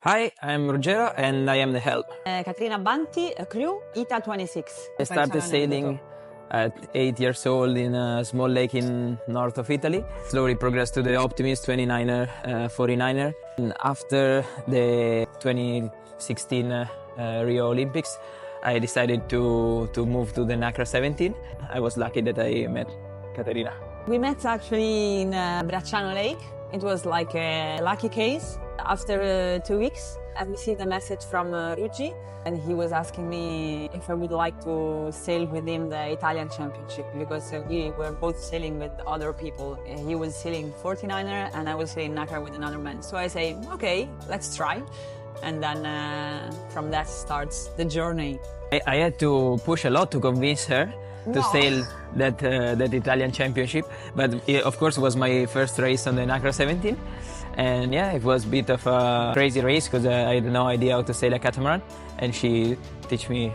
Hi, I'm Ruggero and I am the help. Caterina Banti, crew, ITA 26. I started sailing at 8 years old in a small lake in north of Italy. Slowly progressed to the Optimist 29er, 49er. And after the 2016 Rio Olympics, I decided to move to the Nacra 17. I was lucky that I met Caterina. We met actually in Bracciano Lake. It was like a lucky case. After 2 weeks, I received a message from Ruggi, and he was asking me if I would like to sail with him the Italian Championship, because we were both sailing with other people. He was sailing 49er and I was sailing Nacra with another man. So I say, okay, let's try. And then from that starts the journey. I had to push a lot to convince her to sail that Italian Championship, but of course it was my first race on the Nacra 17. And yeah, it was a bit of a crazy race because I had no idea how to sail a catamaran, and she taught me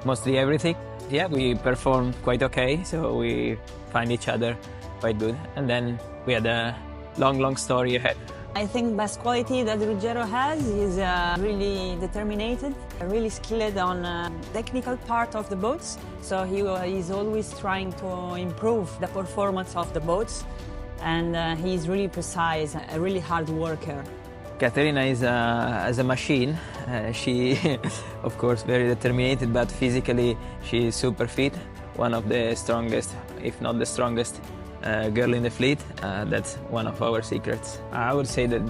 mostly everything. Yeah, we performed quite okay, so we find each other quite good. And then we had a long story ahead. I think best quality that Ruggero has is really determined, really skilled on technical part of the boats. So he is always trying to improve the performance of the boats. And he's really precise, a really hard worker. Caterina is a machine. She, of course, very determined, but physically she is super fit. One of the strongest, if not the strongest, girl in the fleet. That's one of our secrets. I would say that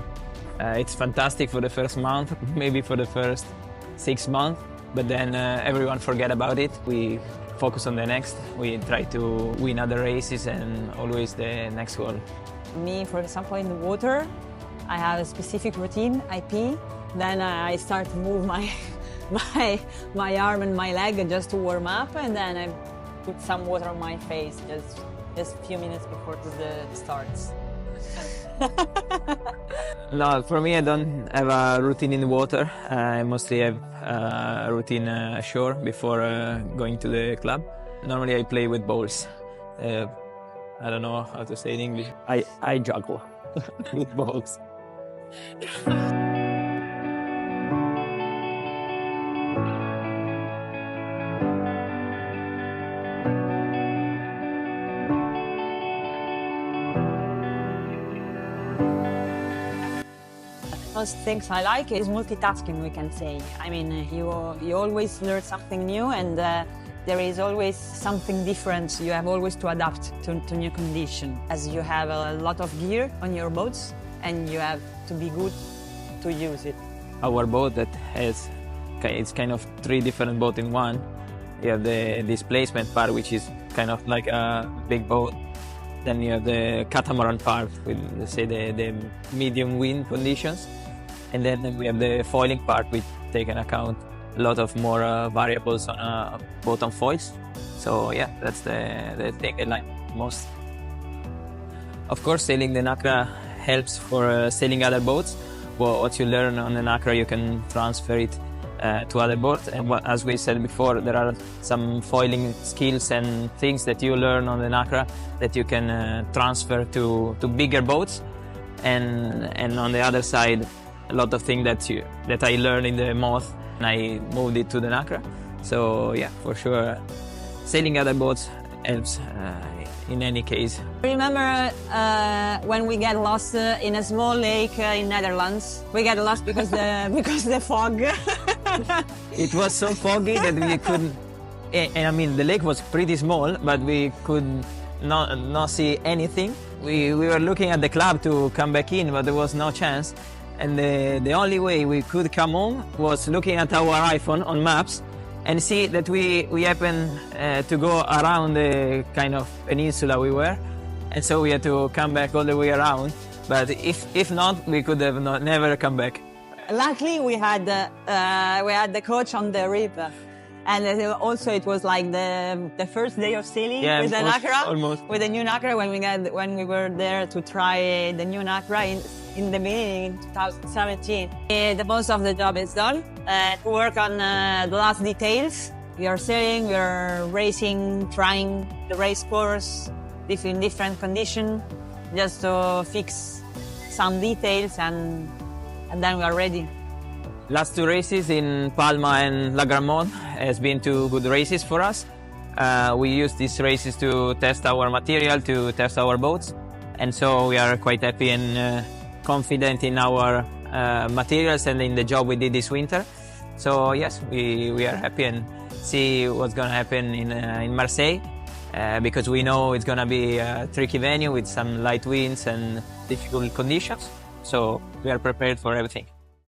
it's fantastic for the first month, maybe for the first 6 months, but then everyone forget about it. We focus on the next. We try to win other races and always the next goal. Me, for example, in the water, I have a specific routine. I pee, then I start to move my arm and my leg just to warm up, and then I put some water on my face just a few minutes before the starts. No, for me, I don't have a routine in the water. I mostly have a routine ashore before going to the club. Normally, I play with balls. I don't know how to say in English. I juggle with balls. Most things I like is multitasking, we can say. I mean, you always learn something new, and there is always something different. You have always to adapt to new conditions, as you have a lot of gear on your boats, and you have to be good to use it. Our boat that has, it's kind of 3 different boats in one. You have the displacement part, which is kind of like a big boat. Then you have the catamaran part with, let's say, the medium wind conditions. And then we have the foiling part, which take into account a lot of more variables on a boat on foils. So yeah, that's the thing I like most. Of course, sailing the Nacra helps for sailing other boats. Well, what you learn on the Nacra, you can transfer it to other boats. And as we said before, there are some foiling skills and things that you learn on the Nacra that you can transfer to bigger boats. And on the other side, a lot of things that I learned in the Moth, and I moved it to the Nacra. So yeah, for sure, sailing other boats helps in any case. Remember when we get lost in a small lake in Netherlands? We get lost because the fog. It was so foggy that we couldn't. And I mean, the lake was pretty small, but we could not see anything. We were looking at the club to come back in, but there was no chance. And the only way we could come home was looking at our iPhone on maps and see that we happen to go around the kind of peninsula we were. And so we had to come back all the way around. But if not, we could have never come back. Luckily, we had the coach on the river. And also, it was like the first day of sailing with the Nacra, almost. With the new Nacra, when we were there to try the new Nacra in the beginning in 2017. The most of the job is done. To work on the last details. We are sailing, we are racing, trying the race course in different conditions, just to fix some details, and then we are ready. Last two races in Palma and La Gramont has been two good races for us. We use these races to test our material, to test our boats, and so we are quite happy and confident in our materials and in the job we did this winter. So yes, we are happy and see what's going to happen in Marseille, because we know it's going to be a tricky venue with some light winds and difficult conditions. So we are prepared for everything.